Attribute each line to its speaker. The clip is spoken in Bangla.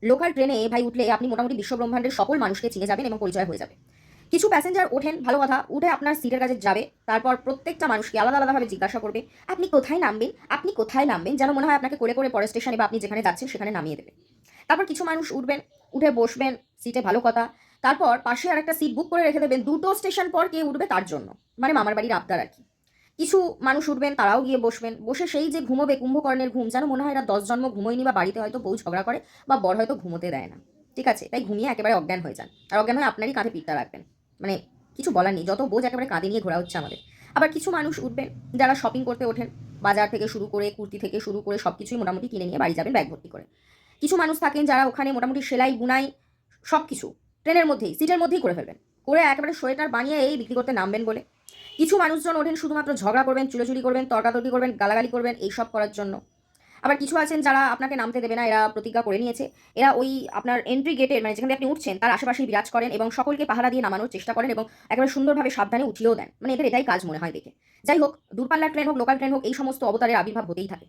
Speaker 1: লোকাল ট্রেনে ভাই উঠলে আপনি মোটামুটি বিশ্বব্রহ্মাণ্ডের সকল মানুষকে চিনে যাবেন এবং পরিচয় হয়ে যাবে। কিছু প্যাসেঞ্জার ওঠেন, ভালো কথা, উঠে আপনার সিটের কাছে যাবে। তারপর প্রত্যেকটা মানুষকে আলাদা আলাদাভাবে জিজ্ঞাসা করবে, আপনি কোথায় নামবেন? আপনি কোথায় নামবেন? যেন মনে হয় আপনাকে করে করে পরের স্টেশনে বা আপনি যেখানে যাচ্ছেন সেখানে নামিয়ে দেবে। তারপর কিছু মানুষ উঠবেন, উঠে বসবেন সিটে, ভালো কথা। তারপর পাশে আরেকটা সিট বুক করে রেখে দেবেন ২ টো স্টেশন পর কে উঠবে তার জন্য। মানে মামার বাড়ির আবদার আরকি। কিছু মানুষ উঠবেন, তারাও গিয়ে বসবেন। বসে সেই যে ঘুমোবে কুম্ভকর্ণের ঘুম, যেন মনে হয় এরা ১০ জন্ম ঘুমোয়নি বা বাড়িতে হয়তো বউ ঝগড়া করে বা বর হয়তো ঘুমোতে দেয় না। ঠিক আছে? তাই ঘুমিয়ে একেবারে অজ্ঞান হয়ে যান। আর অজ্ঞান হয়ে আপনারই কাঁধে পিঠটা রাখবেন। মানে কিছু বলার নেই। যত বোঝ একেবারে কাঁধে নিয়ে ঘোরা হচ্ছে আমাদের। আবার কিছু মানুষ উঠবেন, যারা শপিং করতে ওঠেন। বাজার থেকে শুরু করে, কুর্তি থেকে শুরু করে সবকিছুই মোটামুটি কিনে নিয়ে বাড়ি যাবেন ব্যাগ ভর্তি করে। কিছু মানুষ থাকেন যারা ওখানে মোটামুটি সেলাই, বুনাই সবকিছু ট্রেনের মধ্যেই, সিটের মধ্যেই করে ফেলবেন। করে একেবারে সোয়েটার বানিয়ে এই বিক্রি করতে নামবেন বলে। কিছু মানুষজন ওঠেন শুধুমাত্র ঝগড়া করবেন, চুলোচুলি করবেন, তর্কাতর্কি করবেন, গালাগালি করবেন, এইসব করার জন্য। আবার কিছু আছেন যারা আপনাকে নামতে দেবে না, এরা প্রতিজ্ঞা করে নিয়েছে। এরা ওই আপনার এন্ট্রি গেটের মানে যেখান দিয়ে আপনি উঠছেন তার আশেপাশেই বিরাজ করেন এবং সকলকে পাহারা দিয়ে নামানোর চেষ্টা করেন এবং একেবারে সুন্দরভাবে সাবধানে উঠিয়েও দেন। মানে এদের এটাই কাজ মনে হয় দেখে। যাই হোক, দূরপাল্লার ট্রেন হোক, লোকাল ট্রেন হোক, এই সমস্ত অবতারের আবির্ভাব হতেই থাকে।